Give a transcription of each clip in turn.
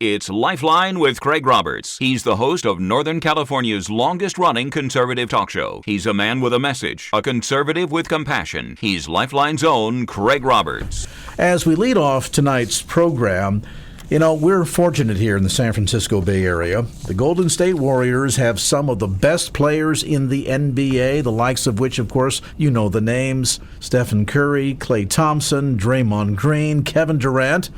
It's Lifeline with Craig Roberts. He's the host of Northern California's longest-running conservative talk show. He's a man with a message, a conservative with compassion. He's Lifeline's own Craig Roberts. As we lead off tonight's program, we're fortunate here in the San Francisco Bay Area. The Golden State Warriors have some of the best players in the NBA, the likes of which, of course, you know the names: Stephen Curry, Klay Thompson, Draymond Green, Kevin Durant.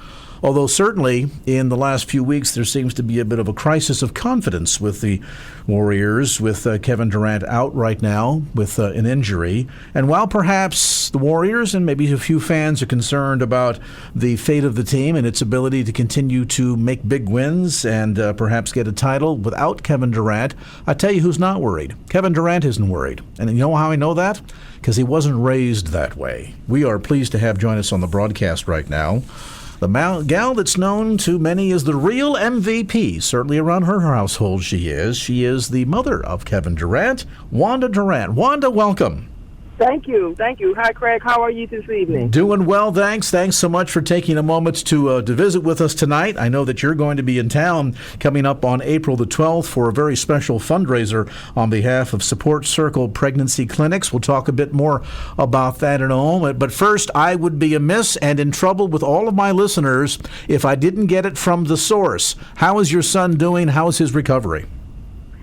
Although certainly in the last few weeks there seems to be a bit of a crisis of confidence with the Warriors, with Kevin Durant out right now with an injury. And while perhaps the Warriors and maybe a few fans are concerned about the fate of the team and its ability to continue to make big wins and perhaps get a title without Kevin Durant, I tell you who's not worried. Kevin Durant isn't worried. And you know how I know that? Because he wasn't raised that way. We are pleased to have join us on the broadcast right now the gal that's known to many as the real MVP. Certainly around her household she is. She is the mother of Kevin Durant, Wanda Durant. Wanda, welcome. Thank you. Hi, Craig. How are you this evening? Doing well, thanks. Thanks so much for taking a moment to visit with us tonight. I know that you're going to be in town coming up on April the 12th for a very special fundraiser on behalf of Support Circle Pregnancy Clinics. We'll talk a bit more about that in a moment. But first, I would be amiss and in trouble with all of my listeners if I didn't get it from the source. How is your son doing? How is his recovery?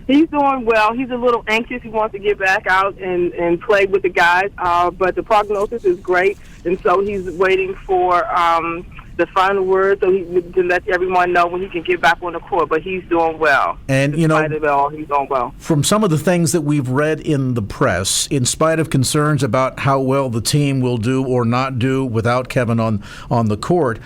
He's doing well. He's a little anxious. He wants to get back out and play with the guys, but the prognosis is great, and so he's waiting for the final word to let everyone know when he can get back on the court. But he's doing well. And, in spite of it all, he's doing well. From some of the things that we've read in the press, in spite of concerns about how well the team will do or not do without Kevin on the court,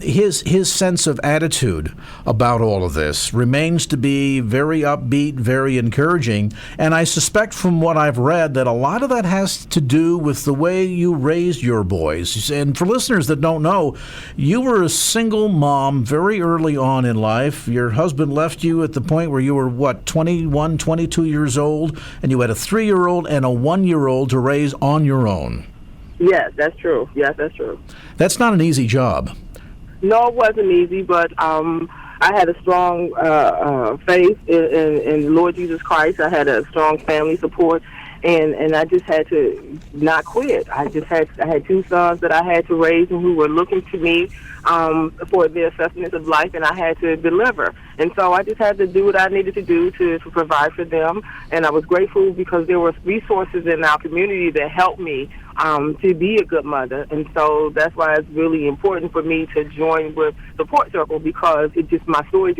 his sense of attitude about all of this remains to be very upbeat, very encouraging. And I suspect from what I've read that a lot of that has to do with the way you raised your boys. And for listeners that don't know, you were a single mom very early on in life. Your husband left you at the point where you were, 21, 22 years old, and you had a 3-year-old and a 1-year-old to raise on your own. Yes, that's true. That's not an easy job. No, it wasn't easy, but I had a strong faith in the Lord Jesus Christ. I had a strong family support. And I just had to not quit. I had 2 sons that I had to raise and who were looking to me for their sustenance of life, and I had to deliver. And so I just had to do what I needed to do to provide for them. And I was grateful because there were resources in our community that helped me to be a good mother. And so that's why it's really important for me to join with Support Circle, because my story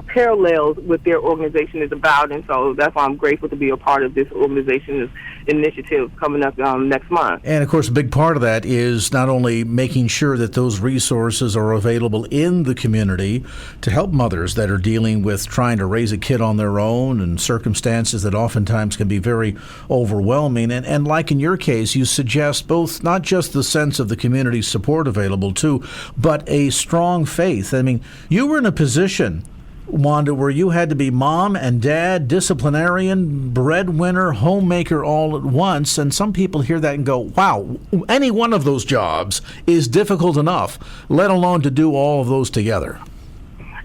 parallels what their organization is about, and so that's why I'm grateful to be a part of this organization's initiative coming up next month. And of course, a big part of that is not only making sure that those resources are available in the community to help mothers that are dealing with trying to raise a kid on their own and circumstances that oftentimes can be very overwhelming. And like in your case, you suggest both not just the sense of the community support available too, but a strong faith. I mean, you were in a position, Wanda, where you had to be mom and dad, disciplinarian, breadwinner, homemaker all at once, and some people hear that and go, wow, any one of those jobs is difficult enough, let alone to do all of those together.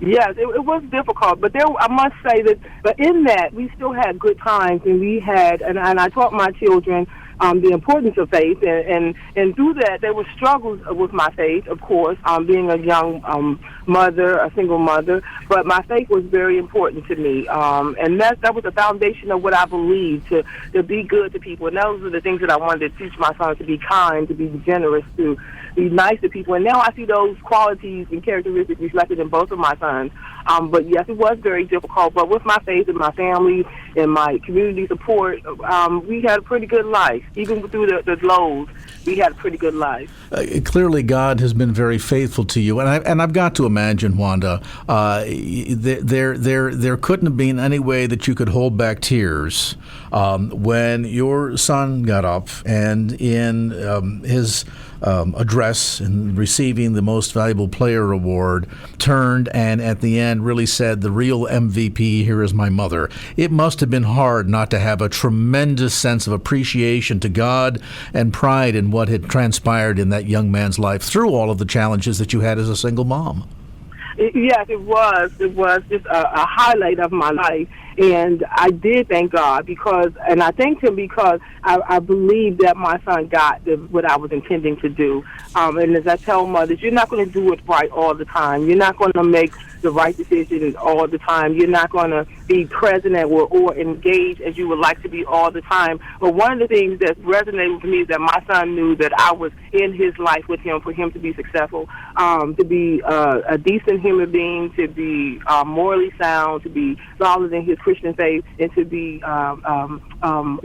Yes, it was difficult, but I must say that, but in that, we still had good times, and I taught my children the importance of faith, and through that, there were struggles with my faith, of course, being a young mother, a single mother, but my faith was very important to me, and that was the foundation of what I believed, to be good to people, and those are the things that I wanted to teach my son, to be kind, to be generous, to be nice to people, and now I see those qualities and characteristics reflected in both of my sons. But yes, it was very difficult, but with my faith and my family and my community support, we had a pretty good life. Even through the lows, we had a pretty good life. Clearly, God has been very faithful to you, and I've got to imagine, Wanda, there couldn't have been any way that you could hold back tears when your son got up and in his address and receiving the Most Valuable Player award turned and at the end really said, the real MVP here is my mother. It must have been hard not to have a tremendous sense of appreciation to God and pride in what had transpired in that young man's life through all of the challenges that you had as a single mom. Yes, it was. It was just a highlight of my life. And I did thank God and I thanked him because I believe that my son got what I was intending to do. And as I tell mothers, you're not going to do it right all the time. You're not going to make the right decisions all the time. You're not going to be present or engaged as you would like to be all the time. But one of the things that resonated with me is that my son knew that I was in his life with him for him to be successful, to be a decent human being, to be morally sound, to be solid in his Christian faith, and to be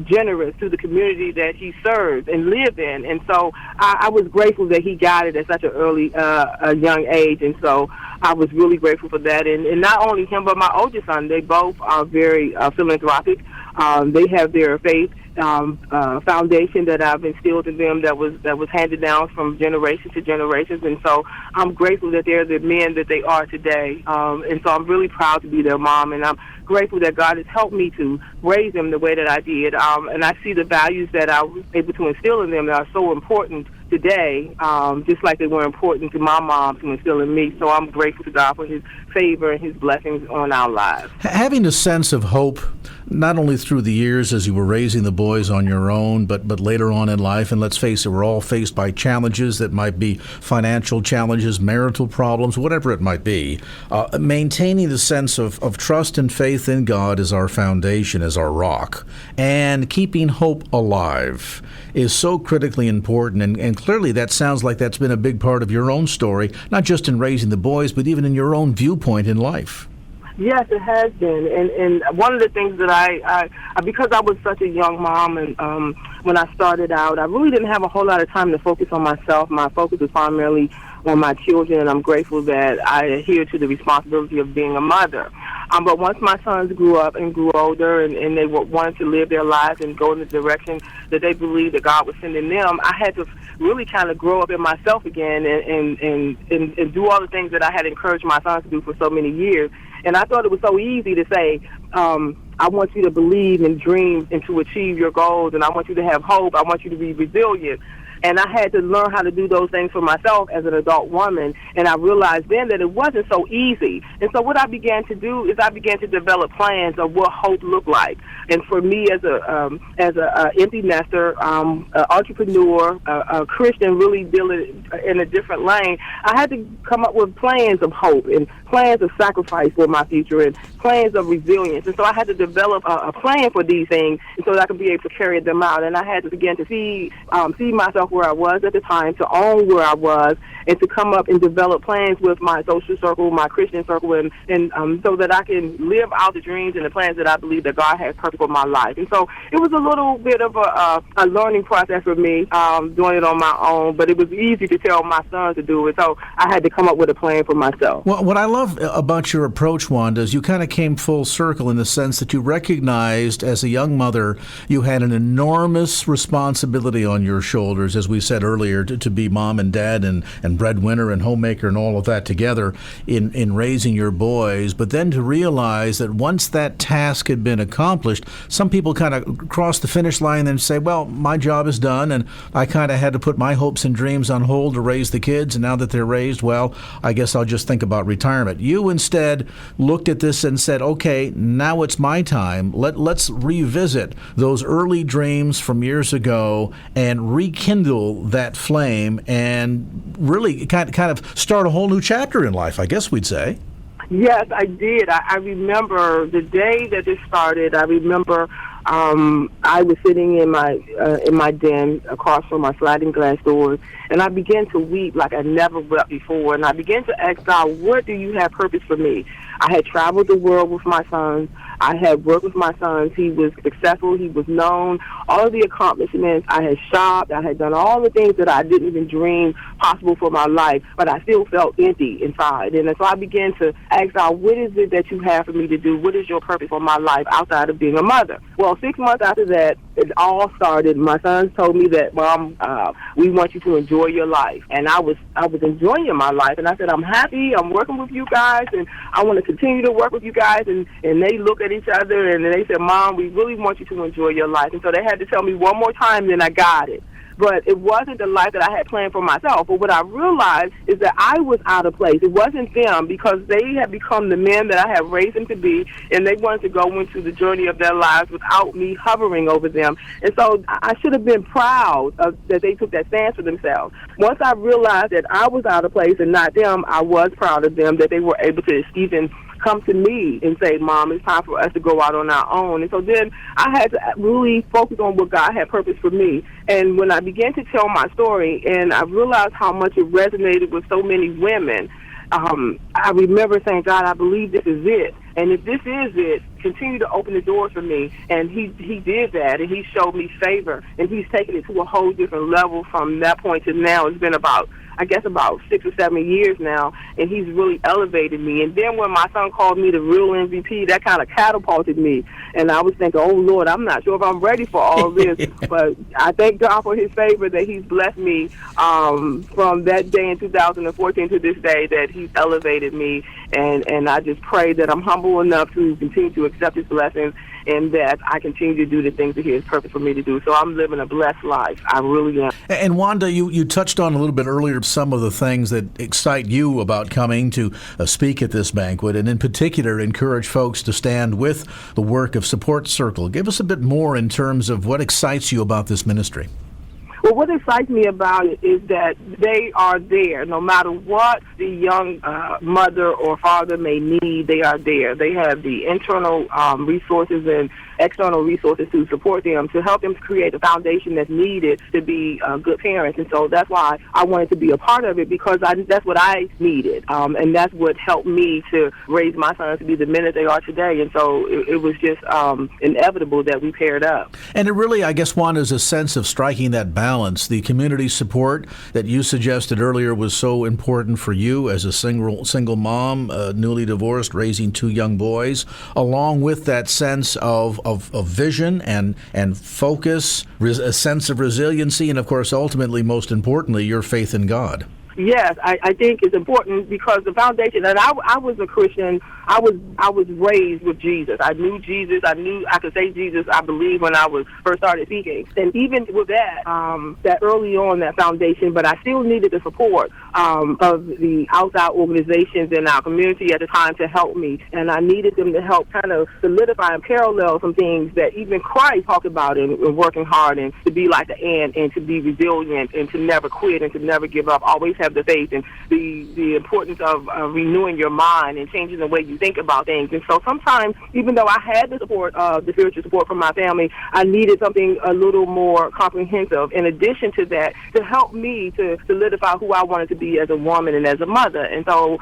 generous to the community that he served and lived in. And so I was grateful that he got it at such an early, a young age. And so I was really grateful for that. And not only him, but my oldest son, they both are very philanthropic. They have their faith foundation that I've instilled in them that was handed down from generation to generations. And so I'm grateful that they're the men that they are today. And so I'm really proud to be their mom, and I'm grateful that God has helped me to raise them the way that I did. And I see the values that I was able to instill in them that are so important today, just like they were important to my mom to instill in me. So I'm grateful to God for his favor and his blessings on our lives. Having a sense of hope, not only through the years as you were raising the boys on your own, but later on in life, and let's face it, we're all faced by challenges that might be financial challenges, marital problems, whatever it might be. Maintaining the sense of trust and faith in God as our foundation, as our rock, and keeping hope alive is so critically important. And clearly that sounds like that's been a big part of your own story, not just in raising the boys, but even in your own viewpoint in life. Yes, it has been. And one of the things that I because I was such a young mom, and when I started out, I really didn't have a whole lot of time to focus on myself. My focus was primarily on my children, and I'm grateful that I adhere to the responsibility of being a mother. But once my sons grew up and grew older, and they wanted to live their lives and go in the direction that they believed that God was sending them, I had to really kind of grow up in myself again and do all the things that I had encouraged my sons to do for so many years. And I thought it was so easy to say, I want you to believe and dream and to achieve your goals, and I want you to have hope. I want you to be resilient. And I had to learn how to do those things for myself as an adult woman. And I realized then that it wasn't so easy. And so what I began to do is I began to develop plans of what hope looked like. And for me as a empty nester, entrepreneur, a Christian, really dealing in a different lane, I had to come up with plans of hope and plans of sacrifice for my future and plans of resilience. And so I had to develop a plan for these things so that I could be able to carry them out. And I had to begin to see myself where I was at the time, to own where I was, and to come up and develop plans with my social circle, my Christian circle, and so that I can live out the dreams and the plans that I believe that God has purpose for my life. And so it was a little bit of a learning process for me, doing it on my own, but it was easy to tell my son to do it, so I had to come up with a plan for myself. Well, what I love about your approach, Wanda, is you kind of came full circle in the sense that you recognized as a young mother you had an enormous responsibility on your shoulders, as we said earlier, to be mom and dad and breadwinner and homemaker and all of that together in raising your boys, but then to realize that once that task had been accomplished, some people kind of cross the finish line and say, well, my job is done, and I kind of had to put my hopes and dreams on hold to raise the kids, and now that they're raised, well, I guess I'll just think about retirement. You instead looked at this and said, okay, now it's my time. Let's revisit those early dreams from years ago and rekindle that flame and really kind of start a whole new chapter in life, I guess we'd say. Yes, I did. I remember the day that this started. I remember I was sitting in my den across from my sliding glass doors, and I began to weep like I never wept before. And I began to ask God, what do you have purpose for me? I had traveled the world with my sons. I had worked with my sons. He was successful. He was known. All of the accomplishments. I had shopped. I had done all the things that I didn't even dream possible for my life, but I still felt empty inside. And so I began to ask God, what is it that you have for me to do? What is your purpose for my life outside of being a mother? Well, 6 months after that, it all started. My sons told me that, Mom, we want you to enjoy your life. And I was enjoying my life. And I said, I'm happy. I'm working with you guys, and I want to continue to work with you guys. And they look at each other, and they said, Mom, we really want you to enjoy your life. And so they had to tell me one more time, then I got it. but it wasn't the life that I had planned for myself. But what I realized is that I was out of place. It wasn't them, because they had become the men that I had raised them to be, and they wanted to go into the journey of their lives without me hovering over them. And so I should have been proud that they took that stance for themselves. Once I realized that I was out of place and not them, I was proud of them that they were able to even come to me and say, Mom, it's time for us to go out on our own. And so then I had to really focus on what God had purposed for me. And when I began to tell my story, and I realized how much it resonated with so many women, I remember saying, God, I believe this is it. And if this is it, continue to open the doors for me. And he did that, and he showed me favor. And he's taken it to a whole different level from that point to now. It's been about 6 or 7 years now, and he's really elevated me. And then when my son called me the real MVP, that kind of catapulted me. And I was thinking, oh, Lord, I'm not sure if I'm ready for all of this. But I thank God for his favor that he's blessed me from that day in 2014 to this day, that he's elevated me. And I just pray that I'm humble enough to continue to accept his blessings, and that I continue to do the things that he has purpose for me to do. So I'm living a blessed life. I really am. And Wanda, you touched on a little bit earlier some of the things that excite you about coming to speak at this banquet, and in particular encourage folks to stand with the work of Support Circle. Give us a bit more in terms of what excites you about this ministry. Well, what excites me about it is that they are there. No matter what the young mother or father may need, they are there. They have the internal resources and external resources to support them, to help them create a foundation that's needed to be good parents. And so that's why I wanted to be a part of it, because that's what I needed. And that's what helped me to raise my sons to be the men that they are today. And so it was just inevitable that we paired up. And it really, I guess, Wanda, is a sense of striking that balance. The community support that you suggested earlier was so important for you as a single mom, newly divorced, raising 2 young boys, along with that sense of vision and focus, a sense of resiliency, and, of course, ultimately, most importantly, your faith in God. Yes, I think it's important, because the foundation, and I was a Christian. I was raised with Jesus. I knew Jesus. I knew I could say Jesus, I believe, when I was first started speaking. And even with that, that early on, that foundation, but I still needed the support of the outside organizations in our community at the time to help me. And I needed them to help kind of solidify and parallel some things that even Christ talked about in working hard, and to be like the ant, and to be resilient, and to never quit, and to never give up. Always have the faith, and the importance of renewing your mind and changing the way you think about things. And so sometimes, even though I had the support, the spiritual support from my family, I needed something a little more comprehensive in addition to that, to help me to solidify who I wanted to be as a woman and as a mother. And so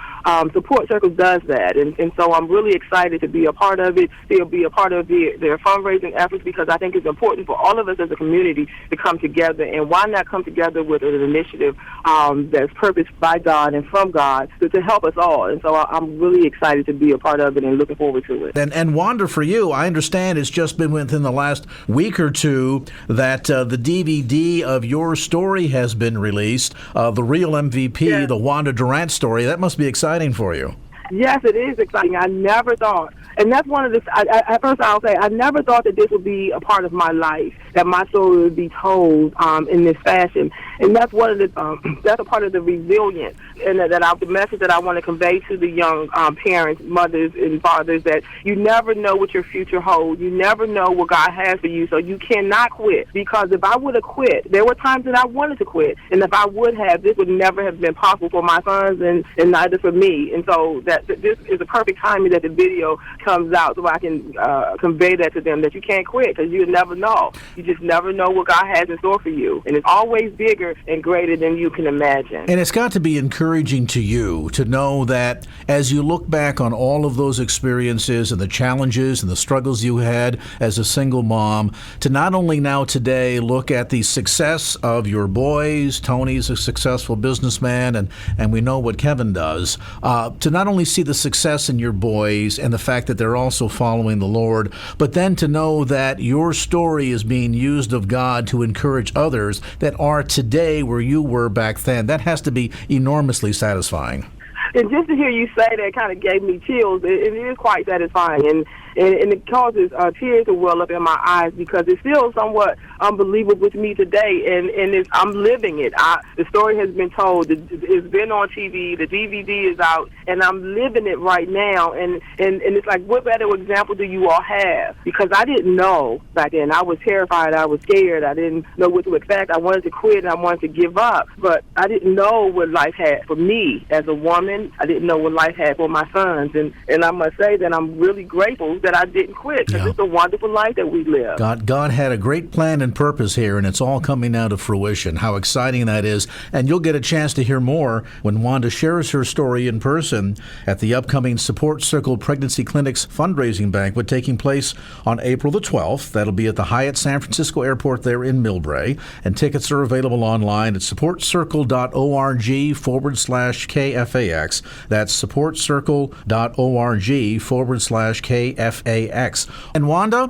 Support Circle does that. And so I'm really excited to be a part of it, still be a part of their fundraising efforts, because I think it's important for all of us as a community to come together. And why not come together with an initiative that's purposed by God and from God to help us all. And so I'm really excited to be a part of it and looking forward to it. And Wanda, for you, I understand it's just been within the last week or two that the DVD of your story has been released, The Real MVP, Yes. the Wanda Durant story. That must be exciting for you. Yes, it is exciting. I never thought, and that's one of the, at first I'll say, I never thought that this would be a part of my life, that my story would be told in this fashion. And that's one of the, that's a part of the resilience, and the message that I want to convey to the young parents, mothers, and fathers, that you never know what your future holds. You never know what God has for you, so you cannot quit. Because if I would have quit, there were times that I wanted to quit, and if I would have, this would never have been possible for my sons, and neither for me. And so that this is a perfect timing that the video comes out, so I can convey that to them, that you can't quit, because you never know. You just never know what God has in store for you, and it's always bigger and greater than you can imagine. And it's got to be encouraging to you to know that as you look back on all of those experiences and the challenges and the struggles you had as a single mom, to not only now today look at the success of your boys. Tony's a successful businessman, and we know what Kevin does, to not only see the success in your boys and the fact that they're also following the Lord, but then to know that your story is being used of God to encourage others that are today where you were back then. That has to be enormously satisfying. And just to hear you say that kind of gave me chills. It is quite satisfying, and it causes tears to well up in my eyes because it's still somewhat unbelievable to me today, and I'm living it. The story has been told. It's been on TV. The DVD is out, and I'm living it right now. And it's like, what better example do you all have? Because I didn't know back then. I was terrified. I was scared. I didn't know what to expect. I wanted to quit. I wanted to give up. But I didn't know what life had for me as a woman. I didn't know what life had for my sons. And I must say that I'm really grateful that I didn't quit because it's a wonderful life that we live. God had a great plan and purpose here, and it's all coming now to fruition. How exciting that is. And you'll get a chance to hear more when Wanda shares her story in person at the upcoming Support Circle Pregnancy Clinic's fundraising banquet taking place on April the 12th. That'll be at the Hyatt San Francisco Airport there in Millbrae. And tickets are available online at supportcircle.org/KFAX. That's supportcircle.org/KFAX. And Wanda,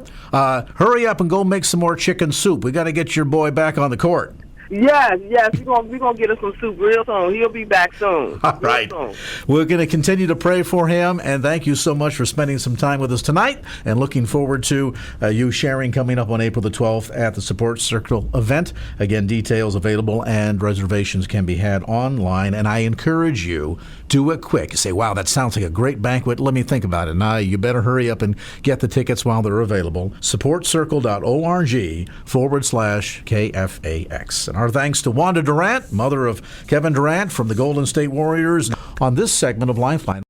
hurry up and go make some more chicken soup. We got to get your boy back on the court. Yes, we're gonna get us some soup real soon. He'll be back soon. All right. We're going to continue to pray for him, and thank you so much for spending some time with us tonight, and looking forward to you sharing coming up on April the 12th at the Support Circle event. Again, details available and reservations can be had online, and I encourage you, do it quick. You say, wow, that sounds like a great banquet. Let me think about it. Now, you better hurry up and get the tickets while they're available. supportcircle.org/KFAX. And our thanks to Wanda Durant, mother of Kevin Durant from the Golden State Warriors, on this segment of Lifeline.